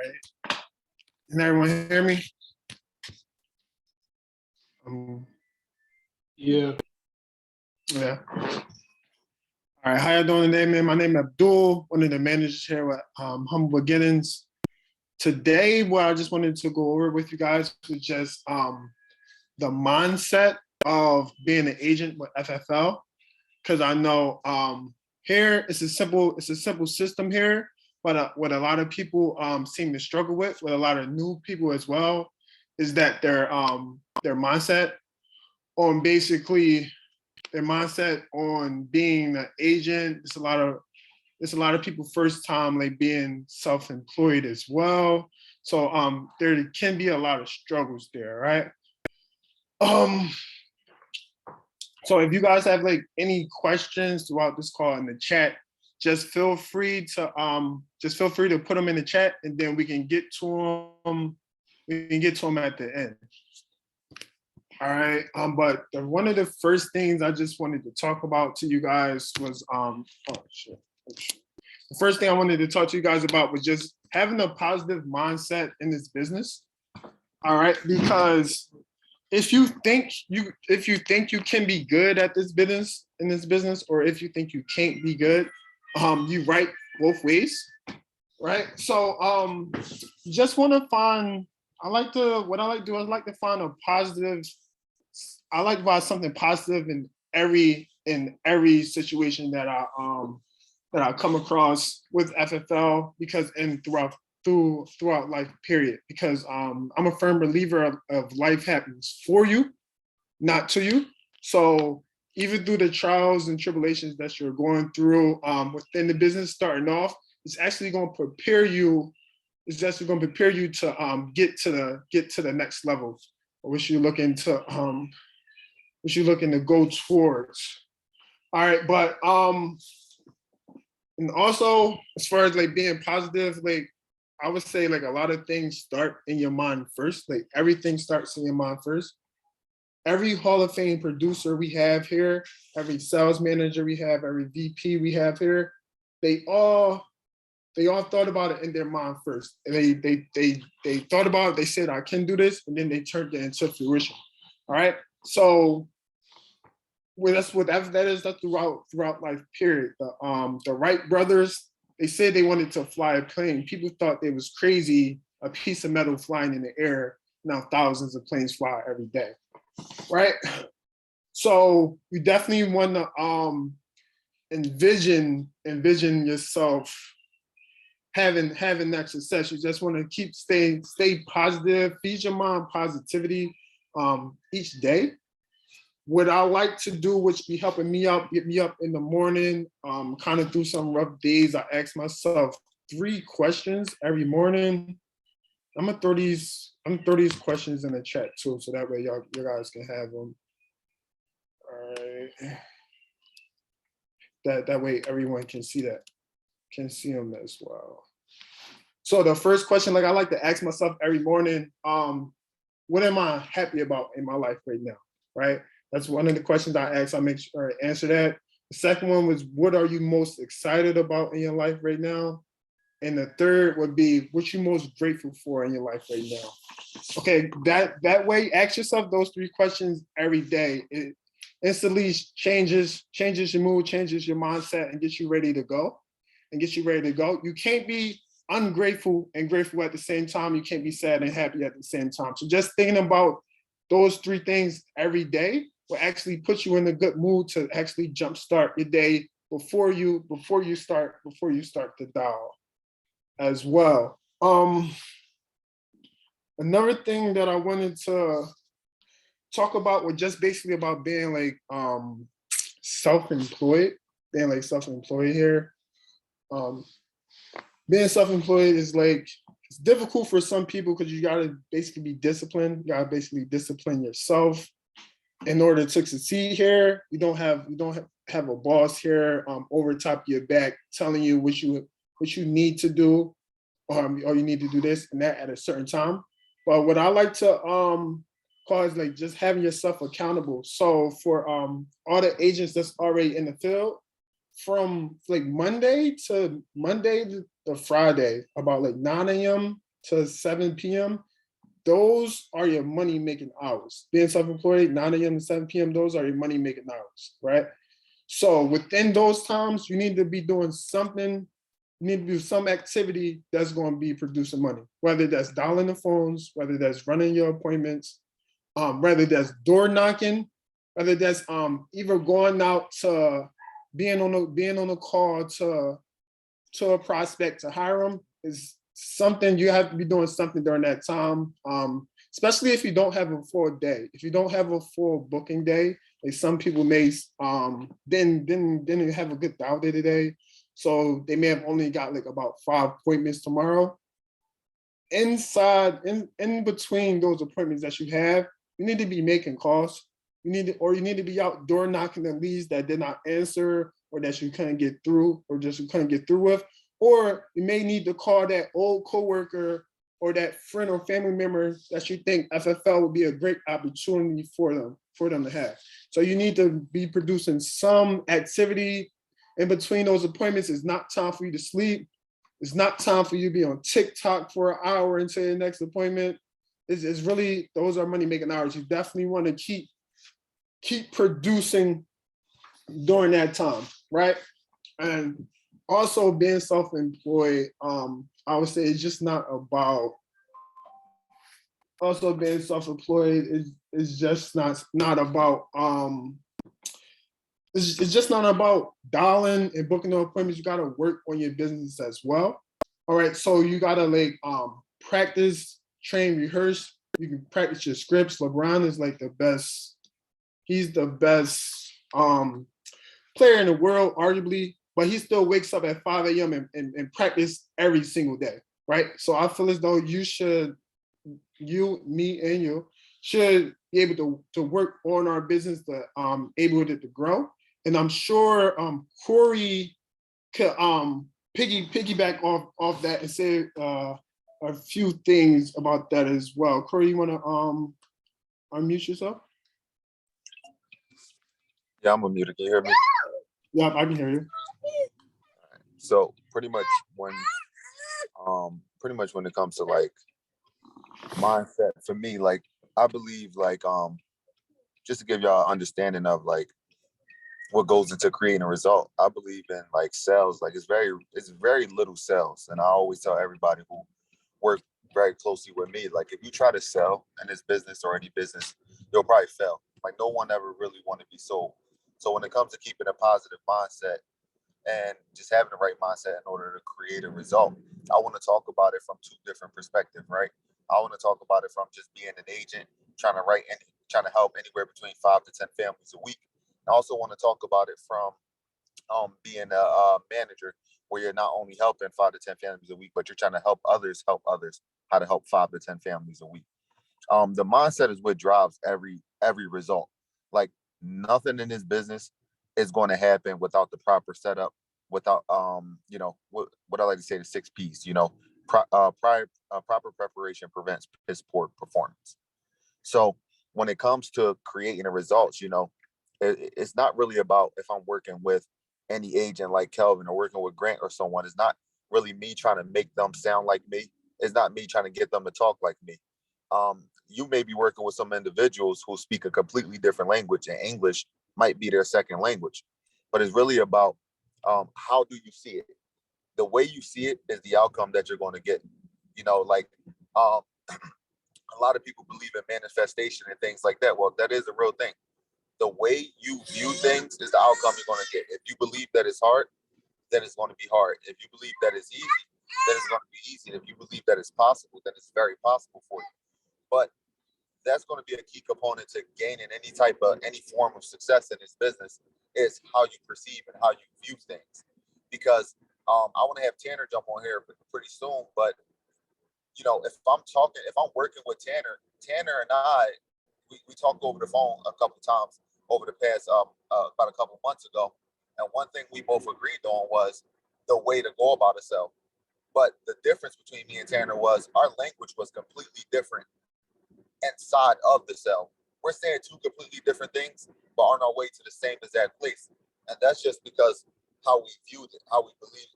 right. Can everyone hear me? Yeah. Yeah. All right, how you doing today, man? My name is Abdul, one of the managers here at Humble Beginnings. Today, what I just wanted to go over with you guys was just the mindset of being an agent with FFL, because I know here it's a simple system here, but what a lot of people seem to struggle with a lot of new people as well, is that their mindset on basically their mindset on being an agent. It's a lot of people first time like being self-employed as well. So there can be a lot of struggles there, right? So if you guys have like any questions throughout this call in the chat, just feel free to put them in the chat, and then we can get to them. We can get to them at the end. All right. But one of the first things I just wanted to talk about to you guys was the first thing I wanted to talk to you guys about was just having a positive mindset in this business. All right, because if you think you can be good at this business, or if you think you can't be good, you right both ways, right? So just want to find. I like to find a positive. I like to find something positive in every situation that I come across with FFL, because throughout life, period, because I'm a firm believer of life happens for you, not to you. So even through the trials and tribulations that you're going through within the business starting off, it's actually going to prepare you. It's actually going to prepare you to get to the next level, which you're looking to go towards. All right, but and also as far as like being positive, like I would say like a lot of things start in your mind first. Like everything starts in your mind first. Every Hall of Fame producer we have here, every sales manager we have, every VP we have here, they all thought about it in their mind first. And they thought about it, they said, I can do this, and then they turned it into fruition. All right. So that's throughout life, period. The Wright brothers, they said they wanted to fly a plane. People thought they was crazy, a piece of metal flying in the air. Now thousands of planes fly every day, right? So you definitely want to envision yourself having that success. You just want to stay positive, feed your mind positivity each day. What I like to do, which be helping me out, get me up in the morning, kind of through some rough days, I ask myself 3 questions every morning. I'm gonna throw these questions in the chat too, so that way you guys can have them. All right. That way everyone can see them as well. So the first question, like I like to ask myself every morning, what am I happy about in my life right now, right? That's one of the questions I ask. I make sure I answer that. The second one was, what are you most excited about in your life right now? And the third would be, what you most grateful for in your life right now? Okay, that way, ask yourself those 3 questions every day. It instantly changes your mood, changes your mindset, and gets you ready to go. You can't be ungrateful and grateful at the same time. You can't be sad and happy at the same time. So just thinking about those 3 things every day will actually put you in a good mood to actually jumpstart your day before you start the dial as well. Another thing that I wanted to talk about was just basically about being like self-employed here. Being self-employed is like, it's difficult for some people because you gotta basically be disciplined. You gotta basically discipline yourself in order to succeed here. You don't have a boss here over top of your back telling you what you need to do, or you need to do this and that at a certain time. But what I like to call is like just having yourself accountable. So for all the agents that's already in the field, from like Monday to Friday, about like 9 a.m. to 7 p.m., those are your money making hours. Being self-employed, 9 a.m. to 7 p.m., those are your money making hours, right? So within those times, you need to be doing something, you need to do some activity that's going to be producing money, whether that's dialing the phones, whether that's running your appointments, whether that's door knocking, whether that's either going out to being on a call to a prospect to hire them is something you have to be doing something during that time. Especially if you don't have a full day. If you don't have a full booking day, like some people may then you have a good dial day today. So they may have only got like about 5 appointments tomorrow. In between those appointments that you have, you need to be making calls. You need to be out door knocking the leads that did not answer or that you couldn't get through or just you couldn't get through with. Or you may need to call that old coworker or that friend or family member that you think FFL would be a great opportunity for them to have. So you need to be producing some activity in between those appointments. It's not time for you to sleep. It's not time for you to be on TikTok for an hour until your next appointment. It's really, those are money making hours. You definitely want to keep producing during that time, right? And also being self-employed, I would say it's just not about, also being self-employed is just not about, it's just not about dialing and booking no appointments. You gotta work on your business as well. All right, so you gotta like practice, train, rehearse. You can practice your scripts. LeBron is like the best, he's the best player in the world, arguably, but he still wakes up at 5 a.m. and practice every single day, right? So I feel as though you should, me, and you should be able to work on our business to able to grow. And I'm sure Corey could piggyback off that and say a few things about that as well. Corey, you want to unmute yourself? Yeah, I'm unmuted. Can you hear me? Yeah, I can hear you. So pretty much when it comes to like mindset for me, like I believe like just to give y'all an understanding of like what goes into creating a result, I believe in like sales. Like it's very little sales, and I always tell everybody who work very closely with me, like if you try to sell in this business or any business, you'll probably fail. Like no one ever really want to be sold. So when it comes to keeping a positive mindset and just having the right mindset in order to create a result, I want to talk about it from 2 different perspectives, right? I want to talk about it from just being an agent, trying to help anywhere between 5 to 10 families a week. I also want to talk about it from being a manager, where you're not only helping 5 to 10 families a week, but you're trying to help others how to help 5 to 10 families a week. The mindset is what drives every result. Like nothing in this business is going to happen without the proper setup, without what I like to say, the 6 P's. Proper preparation prevents piss poor performance. So when it comes to creating a results, it's not really about if I'm working with any agent like Kelvin or working with Grant or someone. It's not really me trying to make them sound like me. It's not me trying to get them to talk like me. You may be working with some individuals who speak a completely different language, and English might be their second language. But it's really about how do you see it? The way you see it is the outcome that you're going to get. A lot of people believe in manifestation and things like that. Well, that is a real thing. The way you view things is the outcome you're going to get. If you believe that it's hard, then it's going to be hard. If you believe that it's easy, then it's going to be easy. And if you believe that it's possible, then it's very possible for you. But that's going to be a key component to gaining any form of success in this business, is how you perceive and how you view things. Because I want to have Tanner jump on here pretty soon, but if I'm working with Tanner and I, we talked over the phone a couple of times over the past about a couple of months ago, and one thing we both agreed on was the way to go about a sale. But the difference between me and Tanner was our language was completely different inside of the sale. We're saying 2 completely different things, but on our way to the same exact place. And that's just because how we viewed it, how we believed,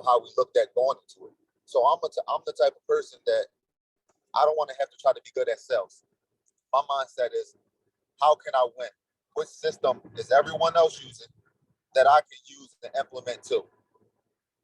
how we looked at going into it. So I'm the type of person that I don't want to have to try to be good at sales. My mindset is, how can I win? What system is everyone else using that I can use and implement too?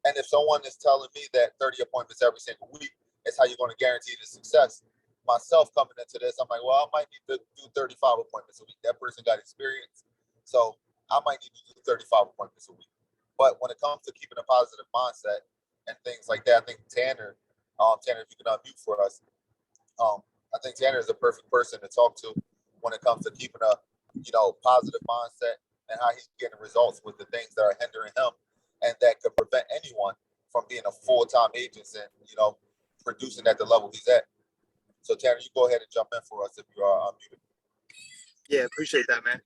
And if someone is telling me that 30 appointments every single week is how you're going to guarantee the success, myself coming into this, I'm like, well, I might need to do 35 appointments a week. That person got experience. So I might need to do 35 appointments a week. But when it comes to keeping a positive mindset and things like that, I think Tanner, if you can unmute for us, I think Tanner is a perfect person to talk to when it comes to keeping a, positive mindset and how he's getting results with the things that are hindering him and that could prevent anyone from being a full-time agent and, producing at the level he's at. So Tanner, you go ahead and jump in for us if you are unmuted. Yeah, appreciate that, man.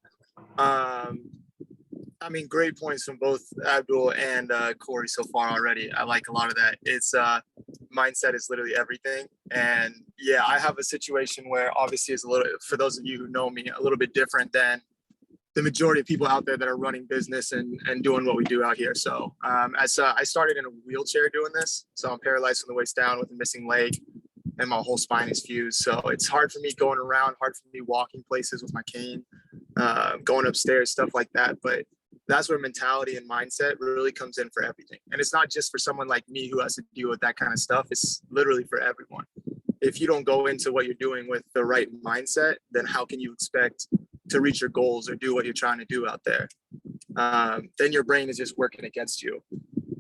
I mean, great points from both Abdul and Corey so far already. I like a lot of that. It's mindset is literally everything. And yeah, I have a situation where obviously it's a little, for those of you who know me, a little bit different than the majority of people out there that are running business and doing what we do out here. So I started in a wheelchair doing this. So I'm paralyzed from the waist down with a missing leg and my whole spine is fused. So it's hard for me going around, hard for me walking places with my cane, going upstairs, stuff like that. But that's where mentality and mindset really comes in for everything. And it's not just for someone like me who has to deal with that kind of stuff. It's literally for everyone. If you don't go into what you're doing with the right mindset, then how can you expect to reach your goals or do what you're trying to do out there? Then your brain is just working against you.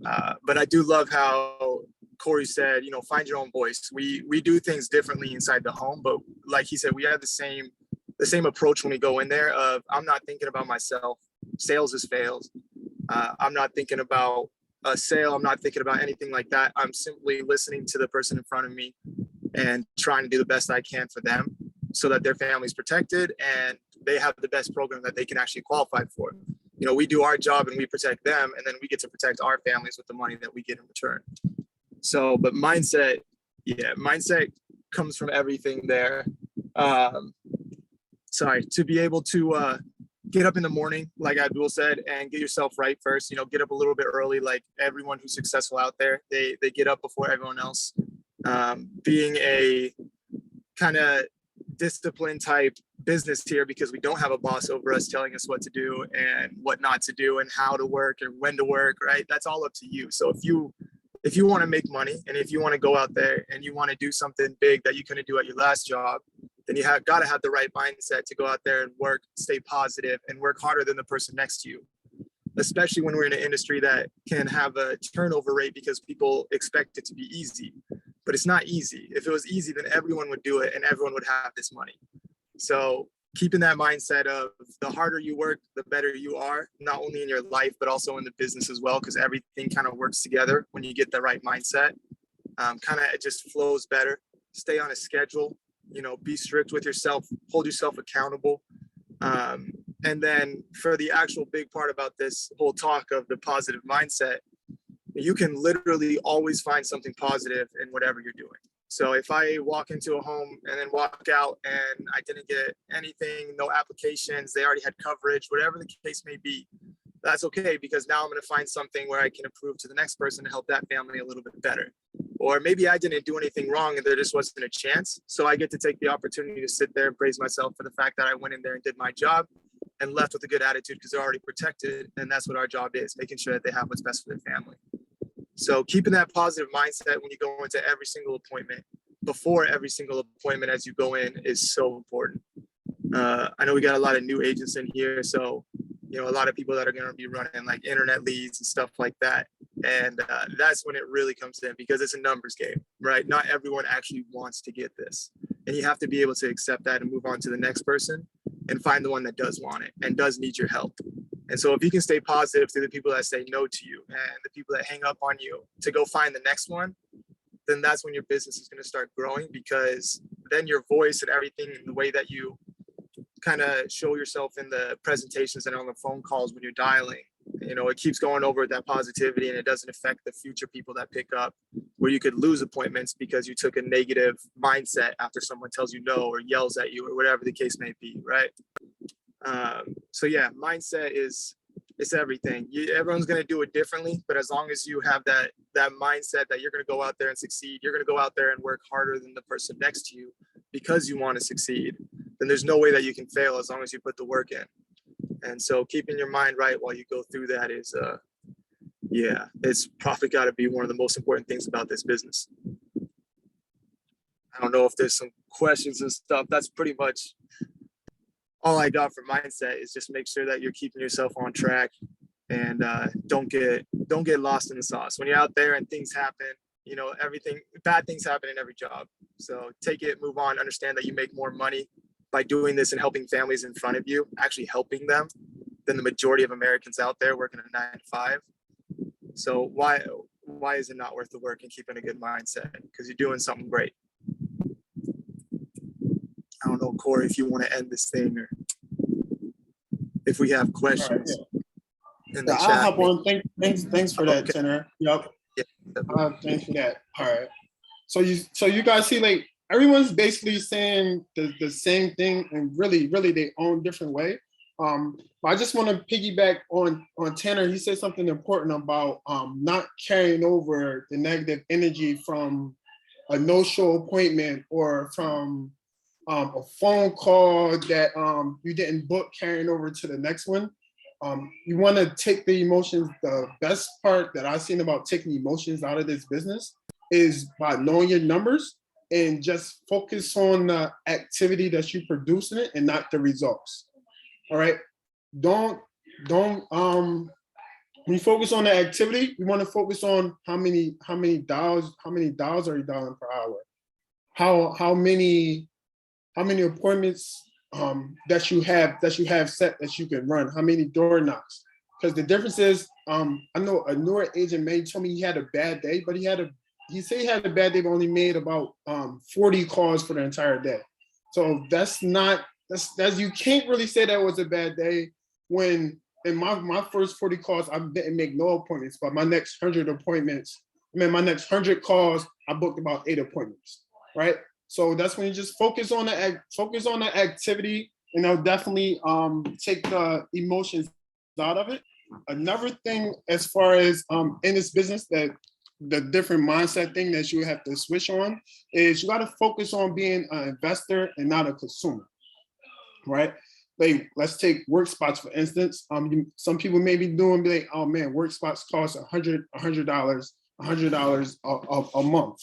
But I do love how Corey said, find your own voice. We do things differently inside the home, but like he said, we have the same approach when we go in there of, I'm not thinking about myself. Sales is fails. I'm not thinking about a sale. I'm not thinking about anything like that. I'm simply listening to the person in front of me and trying to do the best I can for them so that their family's protected and they have the best program that they can actually qualify for. We do our job and we protect them, and then we get to protect our families with the money that we get in return. So, but mindset comes from everything there. To be able to get up in the morning, like Abdul said, and get yourself right first. Get up a little bit early, like everyone who's successful out there. They get up before everyone else. Being a kind of discipline type business here, because we don't have a boss over us telling us what to do and what not to do and how to work and when to work, right? That's all up to you. So if you want to make money and if you want to go out there and you want to do something big that you couldn't do at your last job, then you got to have the right mindset to go out there and work, stay positive, and work harder than the person next to you, especially when we're in an industry that can have a turnover rate because people expect it to be easy. But it's not easy. If it was easy, then everyone would do it and everyone would have this money. So keeping that mindset of the harder you work, the better you are, not only in your life, but also in the business as well, because everything kind of works together when you get the right mindset. It just flows better. Stay on a schedule, be strict with yourself, hold yourself accountable. And then for the actual big part about this whole talk of the positive mindset, you can literally always find something positive in whatever you're doing. So if I walk into a home and then walk out and I didn't get anything, no applications, they already had coverage, whatever the case may be, that's okay, because now I'm going to find something where I can improve to the next person to help that family a little bit better. Or maybe I didn't do anything wrong and there just wasn't a chance. So I get to take the opportunity to sit there and praise myself for the fact that I went in there and did my job and left with a good attitude because they're already protected. And that's what our job is, making sure that they have what's best for their family. So keeping that positive mindset when you go into every single appointment, before every single appointment as you go in, is so important. I know we got a lot of new agents in here, so a lot of people that are going to be running like internet leads and stuff like that. And that's when it really comes in, because it's a numbers game, right? Not everyone actually wants to get this. And you have to be able to accept that and move on to the next person and find the one that does want it and does need your help. And so if you can stay positive to the people that say no to you and the people that hang up on you to go find the next one, then that's when your business is going to start growing, because then your voice and everything, and the way that you kind of show yourself in the presentations and on the phone calls when you're dialing, it keeps going over that positivity, and it doesn't affect the future people that pick up, where you could lose appointments because you took a negative mindset after someone tells you no or yells at you or whatever the case may be, right? So yeah, mindset is it's everything. Everyone's going to do it differently, but as long as you have that mindset that you're going to go out there and succeed, you're going to go out there and work harder than the person next to you because you want to succeed, then there's no way that you can fail as long as you put the work in. And so keeping your mind right while you go through that is, it's probably got to be one of the most important things about this business. I don't know if there's some questions and stuff. That's pretty much all I got for mindset, is just make sure that you're keeping yourself on track and don't get lost in the sauce. When you're out there and things happen, bad things happen in every job. So take it, move on, understand that you make more money by doing this and helping families in front of you, actually helping them, than the majority of Americans out there working a 9 to 5. So why is it not worth the work and keeping a good mindset? Because you're doing something great. I don't know, Corey, if you want to end this thing or if we have questions. Right, yeah. In the I'll chat. hop on. Thanks for that, Okay. Tanner. Yep. Yeah. Thanks for that. All right. So you guys see, like, everyone's basically saying the same thing, and really their own different way. But I just want to piggyback on Tanner. He said something important about not carrying over the negative energy from a no-show appointment or from a phone call that you didn't book, carrying over to the next one. You want to take the emotions. The best part that I've seen about taking emotions out of this business is by knowing your numbers and just focus on the activity that you produce in it and not the results. All right. Don't when you focus on the activity, you want to focus on how many dollars are you dialing per hour? How many appointments that you have set that you can run, how many door knocks? Because the difference is, I know a newer agent may told me he had a bad day, but he said he had a bad day, but only made about 40 calls for the entire day. So that's you can't really say that was a bad day when in my first 40 calls, I didn't make no appointments, but my next 100 calls, I booked about 8 appointments, right? So that's when you just focus on the activity, and it'll definitely take the emotions out of it. Another thing, as far as in this business, that the different mindset thing that you have to switch on is you got to focus on being an investor and not a consumer, right? Like, let's take Workspace for instance. Some people may be like, oh man, Workspace costs $100 a month,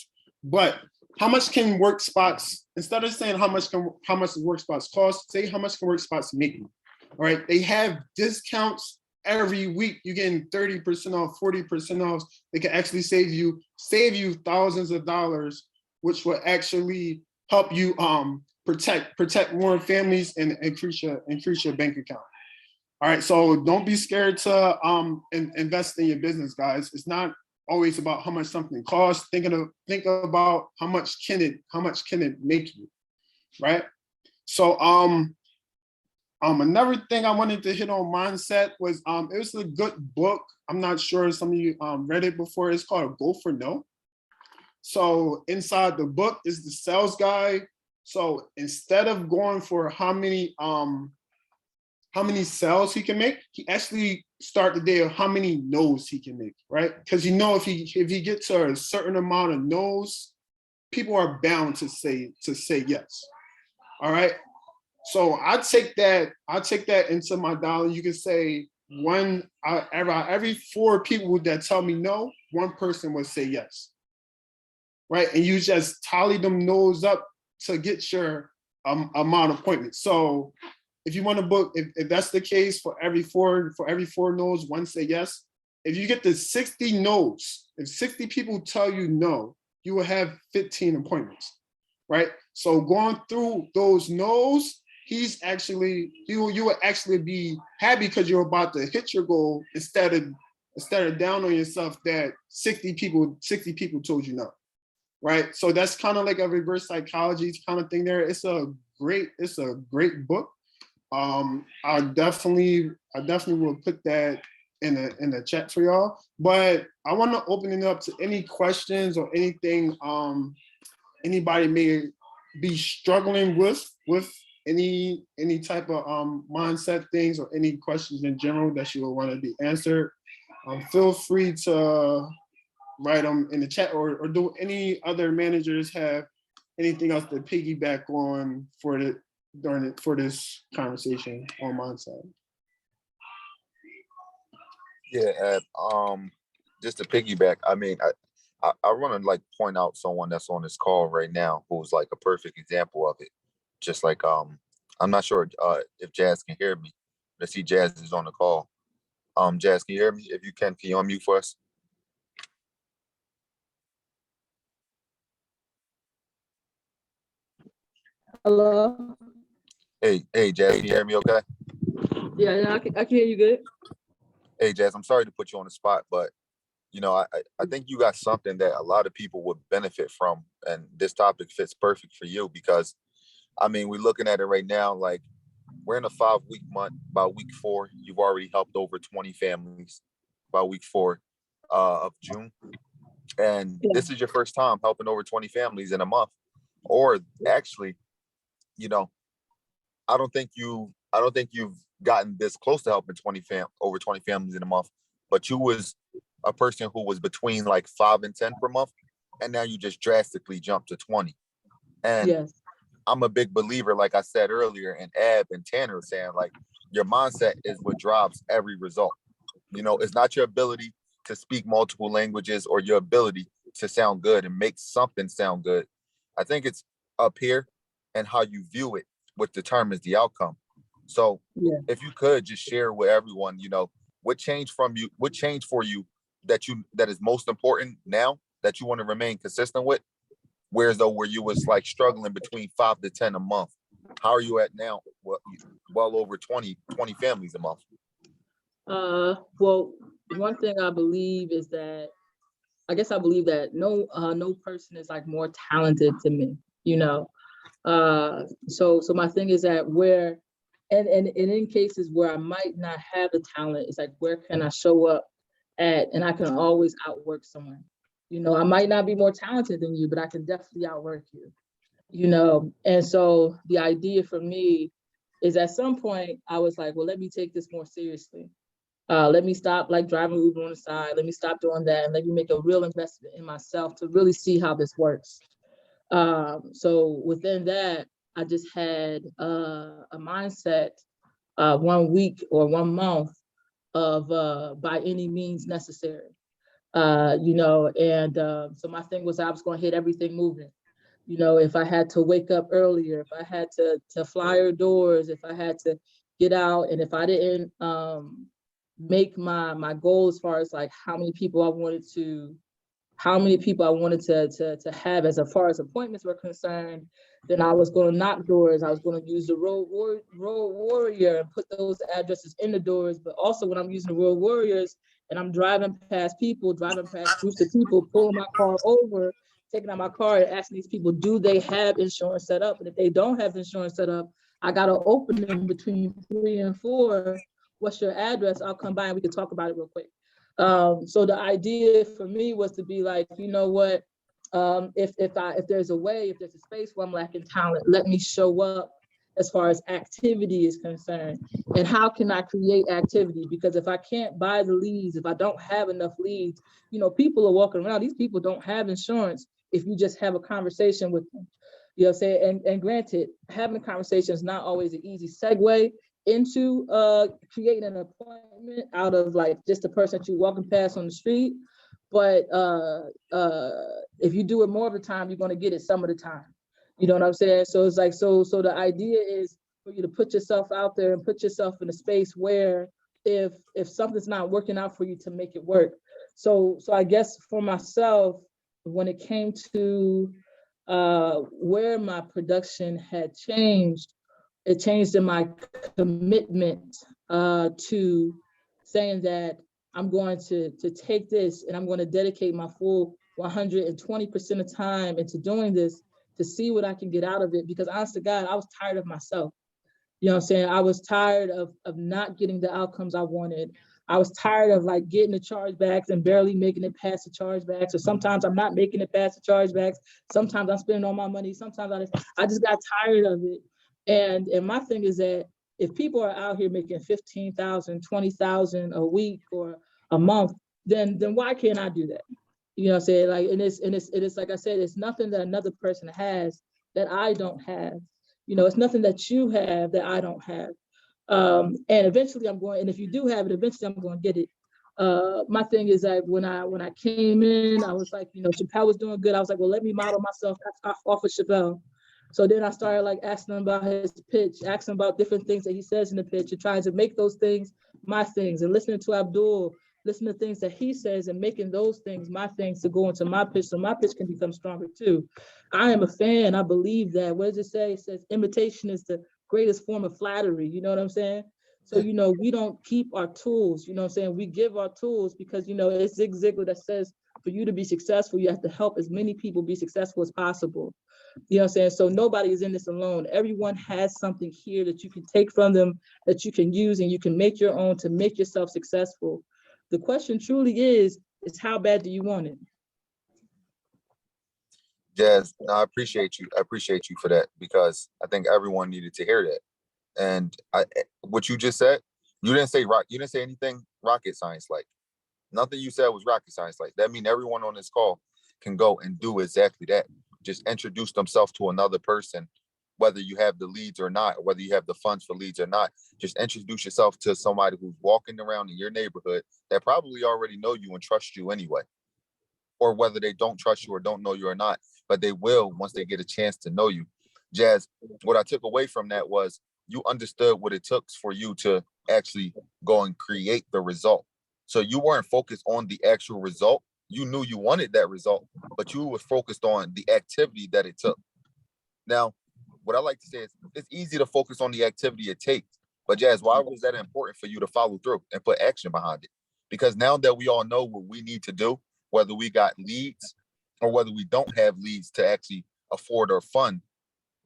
but how much can Workspace, instead of saying how much does Workspace cost, say how much can Workspace make you? All right, they have discounts every week. You're getting 30% off, 40% off. They can actually save you thousands of dollars, which will actually help you protect more families and increase your bank account. All right, so don't be scared to invest in your business, guys. It's not always about how much something costs. Think about how much can it make you, right? So another thing I wanted to hit on mindset was it was a good book. I'm not sure if some of you read it before. It's called Go for No. So inside the book is the sales guy. So instead of going for how many sales he can make, he actually start the day of how many no's he can make, right? Because if he gets to a certain amount of no's, people are bound to say yes. All right. So I take that into my dollar. You can say every 4 people that tell me no, 1 person will say yes. Right. And you just tally them no's up to get your amount of appointments. So if you want to book, if that's the case, for every four no's, 1 say yes. If you get to 60 no's, if 60 people tell you no, you will have 15 appointments, right? So going through those no's, you will actually be happy because you're about to hit your goal instead of down on yourself that 60 people told you no, right? So that's kind of like a reverse psychology kind of thing there. It's a great book. I definitely will put that in the chat for y'all. But I want to open it up to any questions or anything anybody may be struggling with any type of mindset things or any questions in general that you would want to be answered, feel free to write them in the chat, or do any other managers have anything else to piggyback on for this conversation on mindset? Yeah, just to piggyback, I mean, I want to like point out someone that's on this call right now who's like a perfect example of it. Just like I'm not sure if Jazz can hear me. I see Jazz is on the call. Jazz, can you hear me? If you can you unmute for us? Hello. Hey, Jazz, can you hear me? Okay. Yeah, I can hear you good. Hey, Jazz, I'm sorry to put you on the spot, but you know, I think you got something that a lot of people would benefit from, and this topic fits perfect for you because, I mean, we're looking at it right now. Like, we're in a 5-week month. By week 4, you've already helped over 20 families. By week 4 of June, and this is your first time helping over 20 families in a month. Or actually, you know, I don't think you've gotten this close to helping over 20 families in a month, but you was a person who was between like 5 and 10 per month, and now you just drastically jumped to 20. And Yes. I'm a big believer, like I said earlier, and Ab and Tanner were saying, like, your mindset is what drives every result. You know, it's not your ability to speak multiple languages or your ability to sound good and make something sound good. I think it's up here and how you view it, what determines the outcome. So Yeah. if you could just share with everyone, you know, what changed for you that is most important now that you want to remain consistent with, whereas though where you was like struggling between 5 to 10 a month. How are you at now? Well over 20 families a month. Well, one thing I believe is that I believe that no person is like more talented than me, you know. So my thing is that and in cases where I might not have the talent, it's like, where can I show up at, and I can always outwork someone. You know, I might not be more talented than you, but I can definitely outwork you, you know. And so the idea for me is at some point I was like, well, let me take this more seriously. Let me stop like driving Uber on the side. Let me stop doing that, and let me make a real investment in myself to really see how this works. So within that, I just had a mindset 1 week or 1 month of by any means necessary. You know, and so my thing was I was going to hit everything moving. You know, if I had to wake up earlier, if I had to flyer doors, if I had to get out, and if I didn't make my goal as far as like how many people I wanted to have as far as appointments were concerned, then I was going to knock doors. I was going to use the road warrior and put those addresses in the doors. But also when I'm using the road warriors and I'm driving past groups of people, pulling my car over, taking out my car and asking these people, do they have insurance set up? And if they don't have insurance set up, I got to open them between 3 and 4. What's your address? I'll come by and we can talk about it real quick. So the idea for me was to be like, you know what, if there's a space where I'm lacking talent, let me show up as far as activity is concerned. And how can I create activity? Because if I can't buy the leads, if I don't have enough leads, you know, people are walking around, these people don't have insurance if you just have a conversation with them. You know what I'm saying? And granted, having a conversation is not always an easy segue into creating an appointment out of like just a person that you're walking past on the street. But if you do it more of the time, you're going to get it some of the time. You know what I'm saying? So it's like, so the idea is for you to put yourself out there and put yourself in a space where if something's not working out for you, to make it work. So I guess for myself, when it came to where my production had changed, it changed in my commitment to saying that I'm going to take this and I'm going to dedicate my full 120% of time into doing this to see what I can get out of it. Because honest to God, I was tired of myself. You know what I'm saying? I was tired of not getting the outcomes I wanted. I was tired of like getting the chargebacks and barely making it past the chargebacks. Or sometimes I'm not making it past the chargebacks. Sometimes I'm spending all my money. Sometimes I just got tired of it. And my thing is that if people are out here making 15,000, 20,000 a week or a month, then why can't I do that? You know what I'm saying? Like, and it's like I said, it's nothing that another person has that I don't have. You know, it's nothing that you have that I don't have. And eventually I'm going, and if you do have it, eventually I'm going to get it. My thing is that when I came in, I was like, you know, Chappelle was doing good. I was like, well, let me model myself off of Chappelle. So then I started like asking him about his pitch, asking him about different things that he says in the pitch and trying to make those things my things, and listening to Abdul, listening to things that he says and making those things my things to go into my pitch so my pitch can become stronger too. I am a fan. I believe that. What does it say? It says imitation is the greatest form of flattery. You know what I'm saying? So, you know, we don't keep our tools, you know what I'm saying? We give our tools because, you know, it's Zig Ziglar that says for you to be successful, you have to help as many people be successful as possible. You know what I'm saying? So nobody is in this alone. Everyone has something here that you can take from them, that you can use and you can make your own to make yourself successful. The question truly is how bad do you want it? Jazz, no, I appreciate you. I appreciate you for that, because I think everyone needed to hear that. And what you just said, you didn't say you didn't say anything rocket science like. Nothing you said was rocket science like. That means everyone on this call can go and do exactly that. Just introduce themselves to another person, whether you have the leads or not, or whether you have the funds for leads or not. Just introduce yourself to somebody who's walking around in your neighborhood that probably already know you and trust you anyway. Or whether they don't trust you or don't know you or not, but they will once they get a chance to know you. Jazz, what I took away from that was you understood what it took for you to actually go and create the result. So you weren't focused on the actual result. You knew you wanted that result, but you were focused on the activity that it took. Now, what I like to say is it's easy to focus on the activity it takes, but Jazz, why was that important for you to follow through and put action behind it? Because now that we all know what we need to do, whether we got leads or whether we don't have leads to actually afford or fund,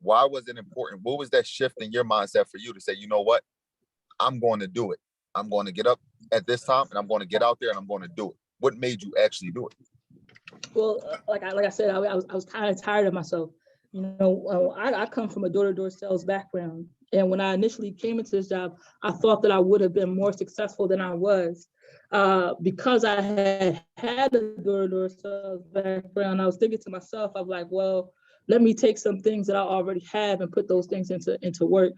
why was it important? What was that shift in your mindset for you to say, you know what, I'm going to do it. I'm going to get up at this time and I'm going to get out there and I'm going to do it. What made you actually do it? Well, like I said, I was kind of tired of myself. You know, I come from a door-to-door sales background. And when I initially came into this job, I thought that I would have been more successful than I was. Because I had a door-to-door sales background, I was thinking to myself, I'm like, well, let me take some things that I already have and put those things into work.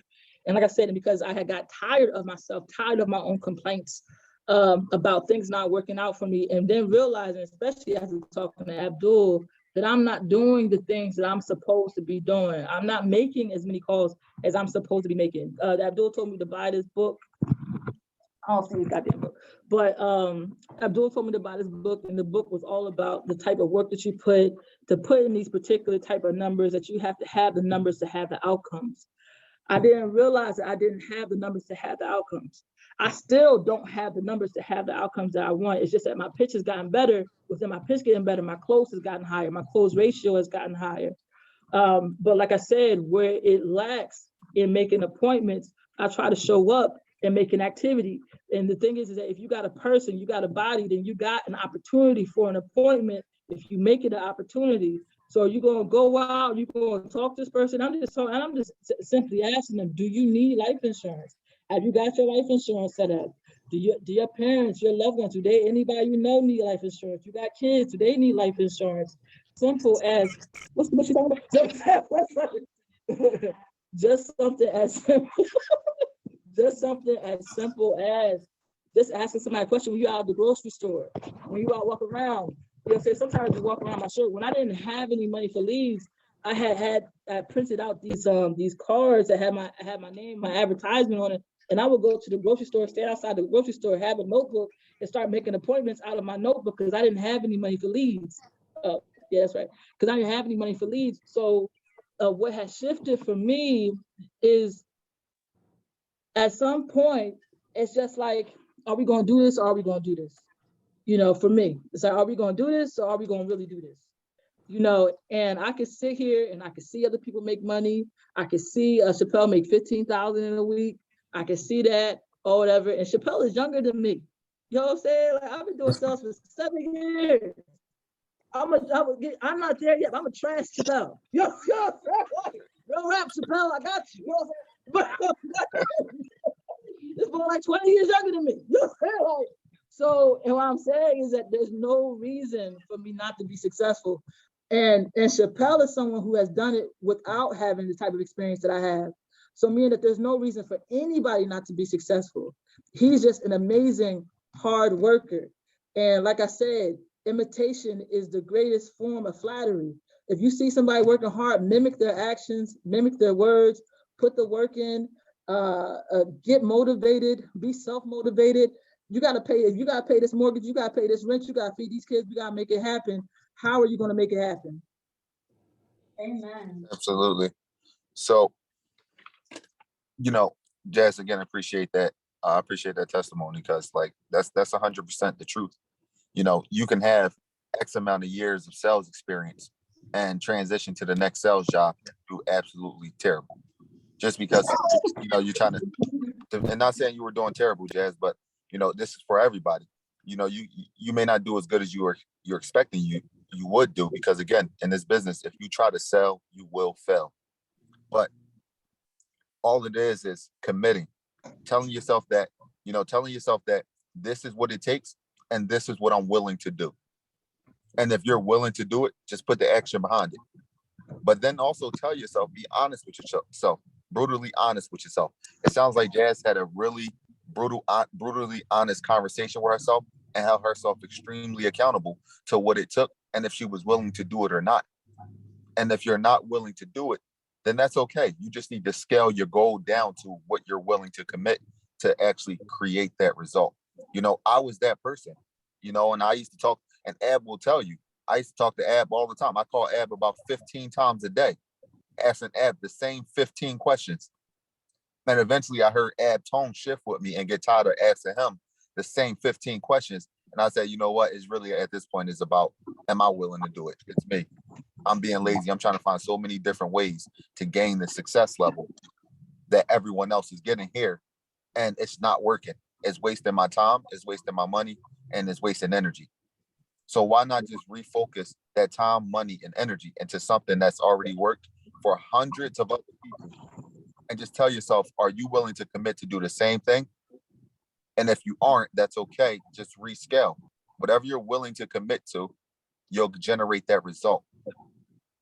And like I said, because I had got tired of myself, tired of my own complaints about things not working out for me, and then realizing, especially after talking to Abdul, that I'm not doing the things that I'm supposed to be doing. I'm not making as many calls as I'm supposed to be making. Abdul told me to buy this book. I don't see his goddamn book, but Abdul told me to buy this book, and the book was all about the type of work that you put in these particular type of numbers, that you have to have the numbers to have the outcomes. I didn't realize that I didn't have the numbers to have the outcomes. I still don't have the numbers to have the outcomes that I want. It's just that my pitch has gotten better. Within my pitch getting better, my close has gotten higher. My close ratio has gotten higher. But like I said, where it lacks in making appointments, I try to show up and make an activity. And the thing is that if you got a person, you got a body, then you got an opportunity for an appointment if you make it an opportunity. So you're going to go out, you're going to talk to this person. I'm just simply asking them, do you need life insurance? Have you got your life insurance set up? Do your parents, your loved ones, anybody you know need life insurance? You got kids, do they need life insurance? Simple as, what you talking about? Just something as simple. Just something as simple as just asking somebody a question when you're out at the grocery store, when you out walking around. You know, say sometimes you walk around my shirt. When I didn't have any money for leads, I printed out these cards that had my name, my advertisement on it, and I would go to the grocery store, stand outside the grocery store, have a notebook, and start making appointments out of my notebook because I didn't have any money for leads. Yeah, that's right, because I didn't have any money for leads. So what has shifted for me is, at some point, it's just like, are we going to do this or are we going to do this? You know, for me, it's like, are we going to do this or are we going to really do this? You know, and I could sit here and I could see other people make money. I could see Chappelle make $15,000 in a week. I could see that or whatever. And Chappelle is younger than me. You know what I'm saying? Like, I've been doing sales for 7 years. I'm not there yet. I'm a trash Chappelle. Yo, real rap. up, Chappelle, I got you. You know what I'm saying? But this boy like 20 years younger than me. You know what I'm saying? Like, so, and what I'm saying is that there's no reason for me not to be successful. And Chappelle is someone who has done it without having the type of experience that I have. So meaning that there's no reason for anybody not to be successful. He's just an amazing hard worker. And like I said, imitation is the greatest form of flattery. If you see somebody working hard, mimic their actions, mimic their words, put the work in, get motivated, be self-motivated. You gotta pay, if you gotta pay this mortgage, you gotta pay this rent, you gotta feed these kids, you gotta make it happen. How are you gonna make it happen? Amen. Absolutely. So, you know, Jazz, again, appreciate that. I appreciate that testimony because like that's 100% the truth. You know, you can have X amount of years of sales experience and transition to the next sales job and do absolutely terrible. Just because, you know, you're trying to, and not saying you were doing terrible, Jazz, but you know, this is for everybody. You know, you may not do as good as you're expecting you would do, because again, in this business, if you try to sell, you will fail. But all it is committing, telling yourself that this is what it takes and this is what I'm willing to do. And if you're willing to do it, just put the action behind it. But then also tell yourself, be honest with yourself, brutally honest with yourself. It sounds like Jazz had a really brutally honest conversation with herself and held herself extremely accountable to what it took and if she was willing to do it or not. And if you're not willing to do it, then that's okay. You just need to scale your goal down to what you're willing to commit to actually create that result. You know, I was that person, you know, and I used to talk, and Ab will tell you, I used to talk to Ab all the time. I call Ab about 15 times a day, asking Ab the same 15 questions. And eventually I heard Ab tone shift with me and get tired of asking him the same 15 questions. And I said, you know what? It's really at this point is about, am I willing to do it? It's me. I'm being lazy. I'm trying to find so many different ways to gain the success level that everyone else is getting here. And it's not working. It's wasting my time, it's wasting my money, and it's wasting energy. So why not just refocus that time, money, and energy into something that's already worked for hundreds of other people? And just tell yourself, are you willing to commit to do the same thing? And if you aren't, that's okay. Just rescale. Whatever you're willing to commit to, you'll generate that result.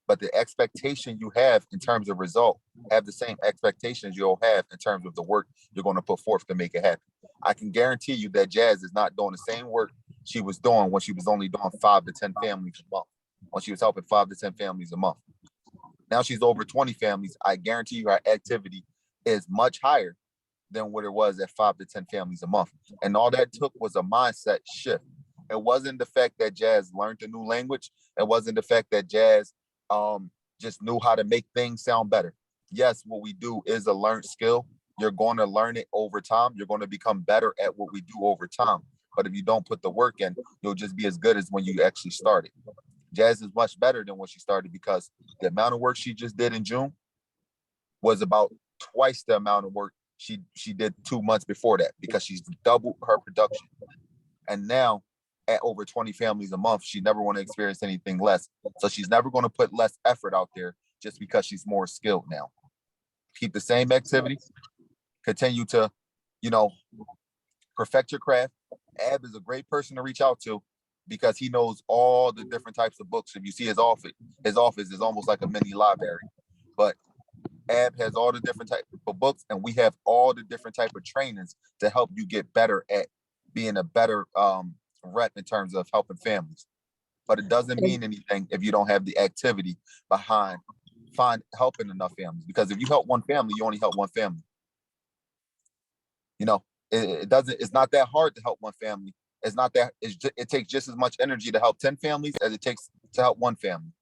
But the expectation you have in terms of result, have the same expectations you'll have in terms of the work you're going to put forth to make it happen. I can guarantee you that Jazz is not doing the same work she was doing when she was only doing 5 to 10 families a month, when she was helping 5 to 10 families a month. Now she's over 20 families. I guarantee you her activity is much higher than what it was at 5 to 10 families a month. And all that took was a mindset shift. It wasn't the fact that Jazz learned a new language. It wasn't the fact that Jazz just knew how to make things sound better. Yes, what we do is a learned skill. You're going to learn it over time. You're going to become better at what we do over time. But if you don't put the work in, you'll just be as good as when you actually started. Jazz is much better than when she started because the amount of work she just did in June was about twice the amount of work she did 2 months before that, because she's doubled her production. And now at over 20 families a month, she never want to experience anything less. So she's never going to put less effort out there just because she's more skilled now. Keep the same activity, continue to, you know, perfect your craft. Ab is a great person to reach out to because he knows all the different types of books. If you see his office is almost like a mini library. But Ab has all the different types of books, and we have all the different type of trainings to help you get better at being a better rep in terms of helping families. But it doesn't mean anything if you don't have the activity behind helping enough families. Because if you help one family, you only help one family. You know, it's not that hard to help one family. It takes just as much energy to help 10 families as it takes to help one family.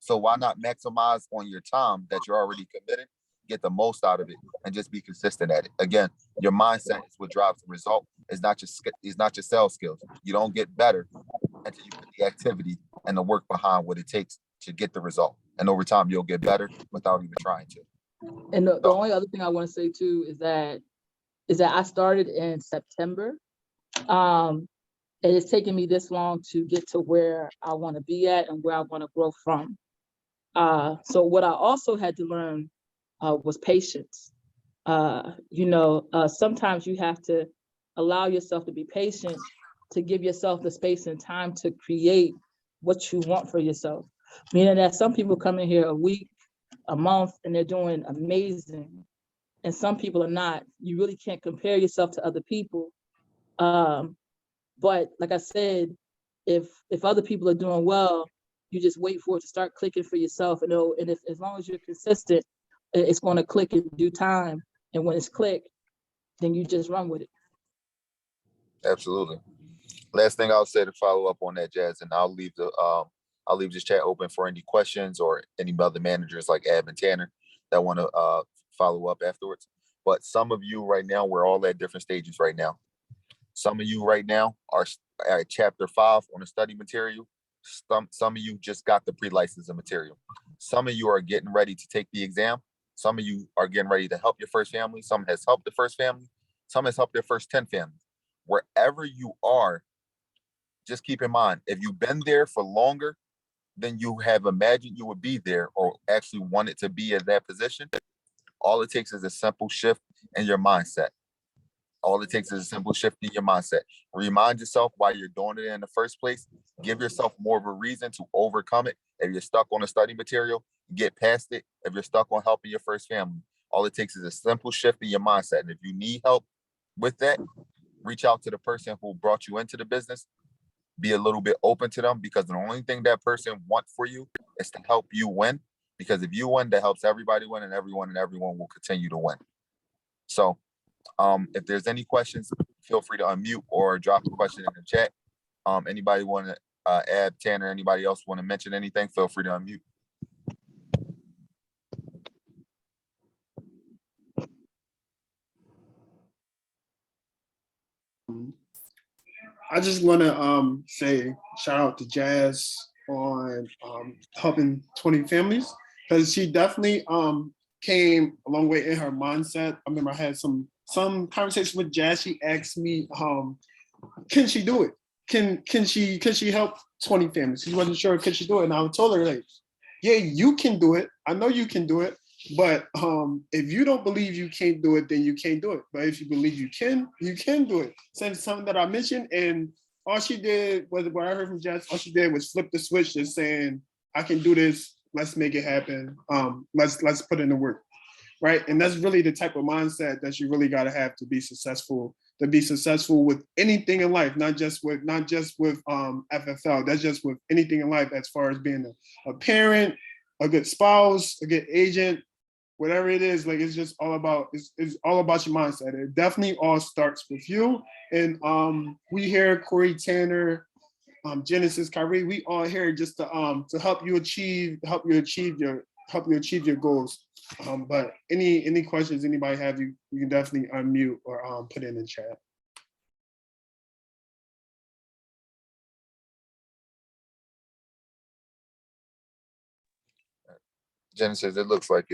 So why not maximize on your time that you're already committed, get the most out of it, and just be consistent at it. Again, your mindset is what drives the result. It's not just sales skills. You don't get better until you put the activity and the work behind what it takes to get the result. And over time, you'll get better without even trying to. And the only other thing I want to say too is that I started in September. And it's taken me this long to get to where I want to be at and where I want to grow from. So what I also had to learn was patience. Sometimes you have to allow yourself to be patient, to give yourself the space and time to create what you want for yourself. Meaning that some people come in here a week, a month, and they're doing amazing. And some people are not. You really can't compare yourself to other people. But like I said, if other people are doing well, you just wait for it to start clicking for yourself. And if as long as you're consistent, it's going to click in due time. And when it's clicked, then you just run with it. Absolutely. Last thing I'll say to follow up on that, Jazz, and I'll leave this chat open for any questions or any other managers like Ab and Tanner that want to follow up afterwards. But some of you right now, we're all at different stages right now. Some of you right now are at chapter 5 on the study material. Some of you just got the pre-licensing material. Some of you are getting ready to take the exam. Some of you are getting ready to help your first family. Some has helped the first family. Some has helped their first 10 families. Wherever you are, just keep in mind, if you've been there for longer than you have imagined you would be there or actually wanted to be in that position, all it takes is a simple shift in your mindset. All it takes is a simple shift in your mindset. Remind yourself why you're doing it in the first place. Give yourself more of a reason to overcome it. If you're stuck on a study material, get past it. If you're stuck on helping your first family, all it takes is a simple shift in your mindset. And if you need help with that, reach out to the person who brought you into the business. Be a little bit open to them, because the only thing that person wants for you is to help you win. Because if you win, that helps everybody win, and everyone will continue to win. So if there's any questions, feel free to unmute or drop a question in the chat. Anybody want to add, Tanner, anybody else want to mention anything, feel free to unmute. I just want to say shout out to Jazz on helping 20 families, because she definitely came a long way in her mindset. I remember I had some conversation with Jazz. She asked me, can she do it? Can she help 20 families? She wasn't sure could she do it, and I told her, like, yeah, you can do it. I know you can do it. But if you don't believe you can't do it, then you can't do it. But if you believe you can do it. So something that I mentioned, and all she did was, what I heard from Jess, all she did was flip the switch, just saying, I can do this. Let's make it happen. Let's put in the work, right? And that's really the type of mindset that you really got to have to be successful. To be successful with anything in life, not just with FFL. That's just with anything in life, as far as being a parent, a good spouse, a good agent, whatever it is. Like, it's just all about it's all about your mindset. It definitely all starts with you. And we here, Corey, Tanner, Genesis, Kyrie, we all here just to help you achieve your goals. But any questions anybody have, you can definitely unmute or put in the chat. Genesis, it looks like